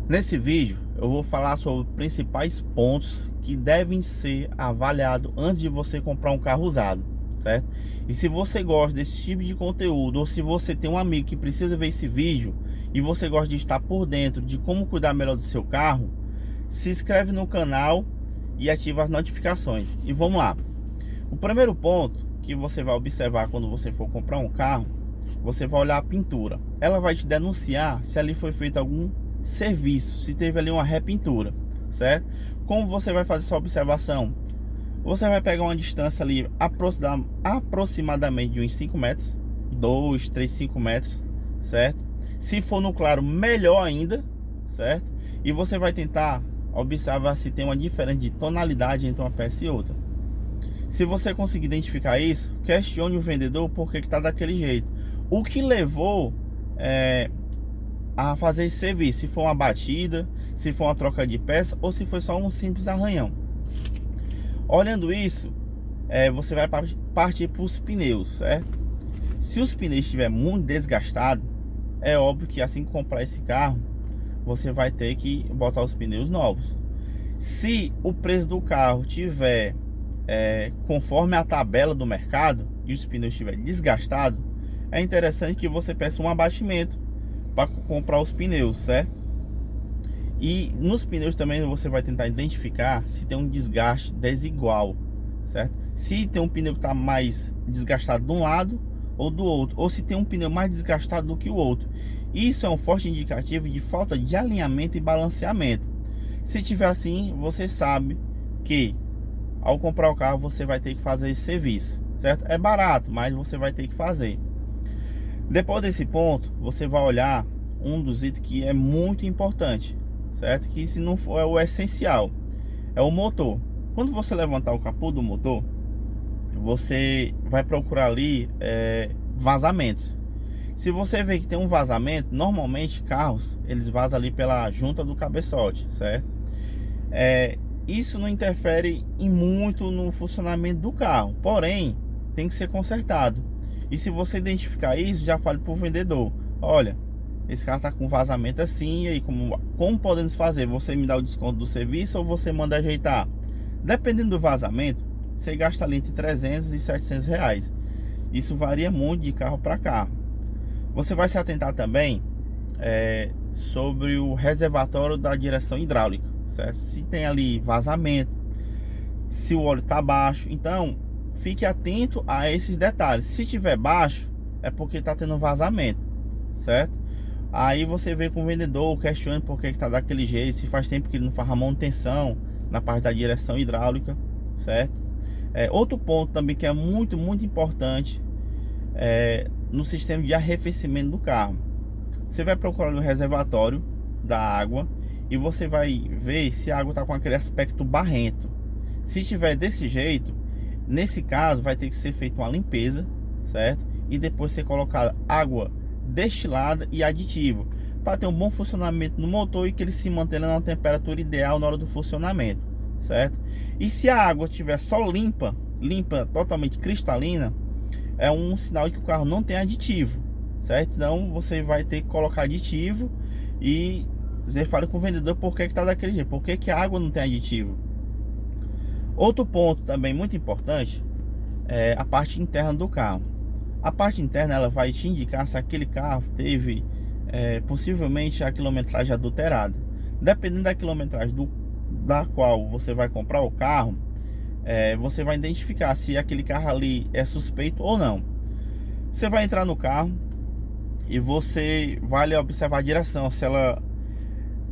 Nesse vídeo eu vou falar sobre os principais pontos que devem ser avaliados antes de você comprar um carro usado, certo? E se você gosta desse tipo de conteúdo, ou se você tem um amigo que precisa ver esse vídeo e você gosta de estar por dentro de como cuidar melhor do seu carro, se inscreve no canal e ativa as notificações. E vamos lá. O primeiro ponto que você vai observar quando você for comprar um carro, você vai olhar a pintura. Ela vai te denunciar se ali foi feito algum serviço, se teve ali uma repintura, certo? Como você vai fazer essa observação? Você vai pegar uma distância ali aproximadamente de uns 5 metros, 2, 3, 5 metros, certo? Se for no claro, melhor ainda, certo? E você vai tentar observar se tem uma diferença de tonalidade entre uma peça e outra. Se você conseguir identificar isso, questione o vendedor por que está daquele jeito. O que levou a fazer esse serviço? Se foi uma batida, se foi uma troca de peça ou se foi só um simples arranhão. Olhando isso, você vai partir para os pneus, certo? Se os pneus estiverem muito desgastados, é óbvio que assim que comprar esse carro, você vai ter que botar os pneus novos. Se o preço do carro tiver conforme a tabela do mercado e os pneus estiverem desgastados, é interessante que você peça um abatimento para comprar os pneus, certo? E nos pneus também você vai tentar identificar se tem um desgaste desigual, certo? Se tem um pneu que está mais desgastado de um lado ou do outro, ou se tem um pneu mais desgastado do que o outro. Isso é um forte indicativo de falta de alinhamento e balanceamento. Se tiver assim, você sabe que ao comprar o carro você vai ter que fazer esse serviço, certo? É barato, mas você vai ter que fazer. Depois desse ponto, você vai olhar um dos itens que é muito importante, certo? Que se não for, é o essencial, é o motor. Quando você levantar o capô do motor, você vai procurar ali vazamentos. Se você vê que tem um vazamento, normalmente carros, eles vazam ali pela junta do cabeçote, certo? Isso não interfere em muito no funcionamento do carro, porém, tem que ser consertado. E se você identificar isso, já fale para o vendedor: olha, esse carro está com vazamento assim, e aí como podemos fazer? Você me dá o desconto do serviço ou você manda ajeitar? Dependendo do vazamento, você gasta ali entre 300 e 700 reais. Isso varia muito de carro para carro. Você vai se atentar também sobre o reservatório da direção hidráulica, certo? Se tem ali vazamento, se o óleo está baixo, então fique atento a esses detalhes. Se tiver baixo, é porque está tendo vazamento, certo? Aí você vê com o vendedor, questione por que está daquele jeito, se faz tempo que ele não faz a manutenção na parte da direção hidráulica, certo? Outro ponto também que é muito importante no sistema de arrefecimento do carro. Você vai procurar no reservatório da água e você vai ver se a água está com aquele aspecto barrento. Se tiver desse jeito, nesse caso vai ter que ser feita uma limpeza, certo? E depois ser colocada água destilada e aditivo para ter um bom funcionamento no motor e que ele se mantenha na temperatura ideal na hora do funcionamento, certo? E se a água estiver só limpa, totalmente cristalina, é um sinal de que o carro não tem aditivo, certo? Então você vai ter que colocar aditivo e você fala com o vendedor por que está daquele jeito, por que a água não tem aditivo. Outro ponto também muito importante é a parte interna do carro. A parte interna ela vai te indicar se aquele carro teve possivelmente a quilometragem adulterada. Dependendo da quilometragem da qual você vai comprar o carro, você vai identificar se aquele carro ali é suspeito ou não. Você vai entrar no carro e você vai ali observar a direção, se ela,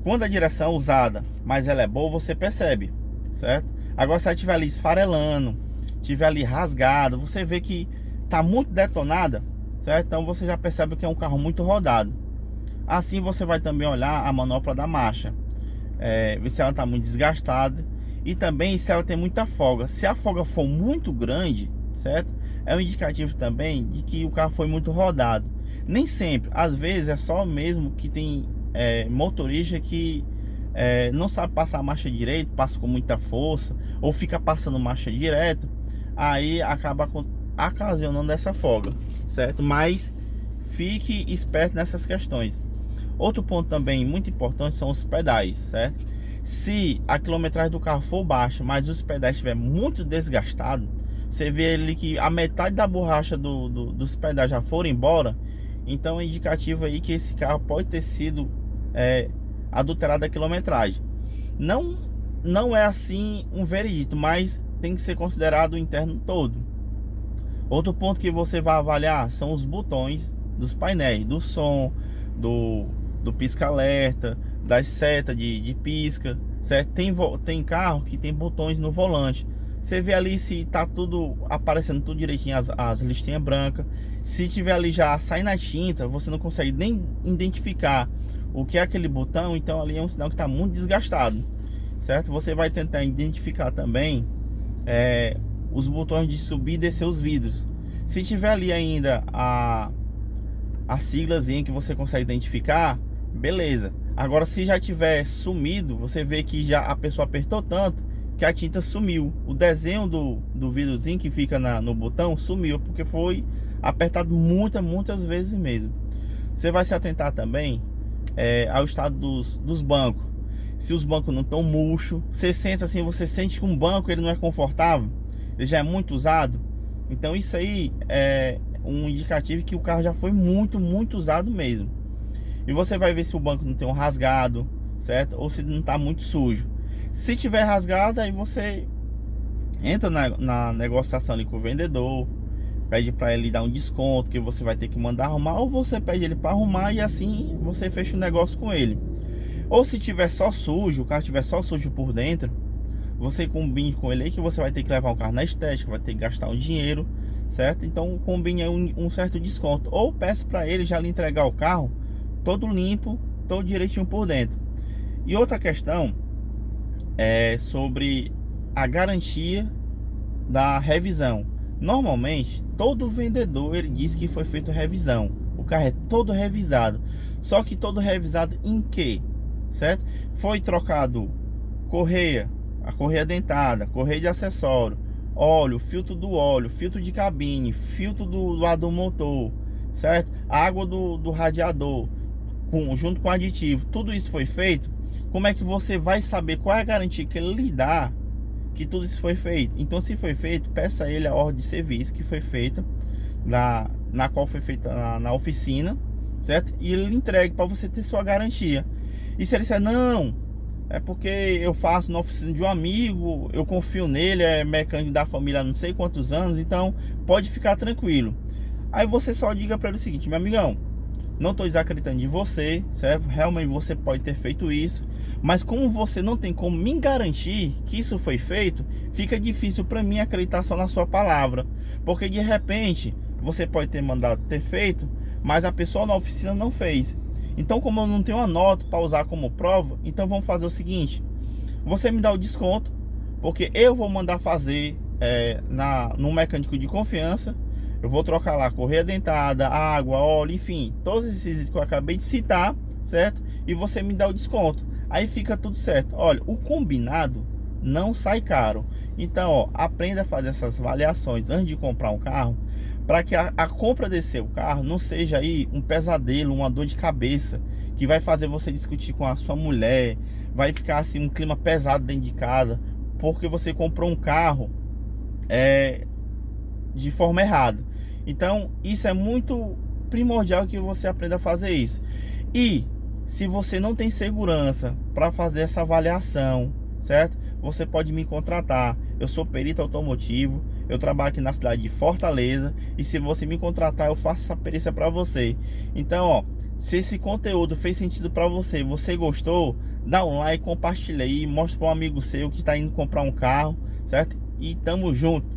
quando a direção é usada, mas ela é boa, você percebe, certo? Agora se ela estiver ali esfarelando, estiver ali rasgada, você vê que está muito detonada, certo? Então você já percebe que é um carro muito rodado. Assim você vai também olhar a manopla da marcha, ver se ela está muito desgastada e também se ela tem muita folga. Se a folga for muito grande, certo? É um indicativo também de que o carro foi muito rodado. Nem sempre, às vezes é só mesmo que tem motorista que não sabe passar a marcha direito, passa com muita força ou fica passando marcha direto, aí acaba ocasionando essa folga, certo? Mas fique esperto nessas questões. Outro ponto também muito importante são os pedais, certo? Se a quilometragem do carro for baixa, mas os pedais estiver muito desgastado, você vê ali que a metade da borracha dos pedais já foram embora, então é indicativo aí que esse carro pode ter sido adulterado a quilometragem. Não é assim um veredito, mas tem que ser considerado o interno todo. Outro ponto que você vai avaliar são os botões dos painéis, do som, do pisca-alerta, das setas de pisca, certo? Tem carro que tem botões no volante. Você vê ali se tá tudo aparecendo tudo direitinho, as listinhas brancas. Se tiver ali já saindo a tinta, você não consegue nem identificar o que é aquele botão, então ali é um sinal que está muito desgastado, certo? Você vai tentar identificar também os botões de subir e descer os vidros. Se tiver ali ainda a siglazinha que você consegue identificar, beleza. Agora, se já tiver sumido, você vê que já a pessoa apertou tanto que a tinta sumiu. O desenho do vidrozinho que fica no botão sumiu, porque foi apertado muitas vezes mesmo. Você vai se atentar também ao estado dos bancos. Se os bancos não estão murchos, você sente assim, você sente que um banco ele não é confortável, ele já é muito usado. Então isso aí é um indicativo que o carro já foi muito usado mesmo. E você vai ver se o banco não tem um rasgado, certo? Ou se não está muito sujo. Se tiver rasgado, aí você entra na negociação ali com o vendedor, pede para ele dar um desconto que você vai ter que mandar arrumar, ou você pede ele para arrumar e assim você fecha o negócio com ele. Ou se tiver só sujo, o carro tiver só sujo por dentro, você combine com ele aí que você vai ter que levar o carro na estética, vai ter que gastar um dinheiro, certo? Então combine aí um certo desconto, ou peça para ele já lhe entregar o carro todo limpo, todo direitinho por dentro. E outra questão é sobre a garantia da revisão. Normalmente todo vendedor ele diz que foi feita revisão, o carro é todo revisado, só que todo revisado em quê? Certo? Foi trocado correia, a correia dentada, correia de acessório, óleo, filtro de cabine, filtro do ar do motor, certo? Água do radiador, junto com aditivo, tudo isso foi feito. Como é que você vai saber qual é a garantia que ele lhe dá que tudo isso foi feito? Então, se foi feito, peça a ele a ordem de serviço que foi feita na qual foi feita na oficina, certo? E ele lhe entregue para você ter sua garantia. E se ele disser não, é porque eu faço na oficina de um amigo, eu confio nele, é mecânico da família há não sei quantos anos, então pode ficar tranquilo. Aí você só diga para ele o seguinte: meu amigão, não estou desacreditando de você, certo? Realmente você pode ter feito isso, mas como você não tem como me garantir que isso foi feito, fica difícil para mim acreditar só na sua palavra, porque de repente você pode ter mandado ter feito, mas a pessoa na oficina não fez. Então, como eu não tenho uma nota para usar como prova, então vamos fazer o seguinte: você me dá o desconto, porque eu vou mandar fazer no mecânico de confiança. Eu vou trocar lá correia dentada, água, óleo, enfim, todos esses itens que eu acabei de citar, certo? E você me dá o desconto. Aí fica tudo certo. Olha, o combinado não sai caro. Então, ó, aprenda a fazer essas avaliações antes de comprar um carro, para que a compra desse seu carro não seja aí um pesadelo, uma dor de cabeça, que vai fazer você discutir com a sua mulher, vai ficar assim um clima pesado dentro de casa, porque você comprou um carro de forma errada. Então isso é muito primordial que você aprenda a fazer isso. E se você não tem segurança para fazer essa avaliação, certo? Você pode me contratar. Eu sou perito automotivo, eu trabalho aqui na cidade de Fortaleza, e se você me contratar, eu faço essa perícia para você. Então, ó, se esse conteúdo fez sentido para você, você gostou, dá um like, compartilha aí, mostra para um amigo seu que está indo comprar um carro, certo? E tamo junto.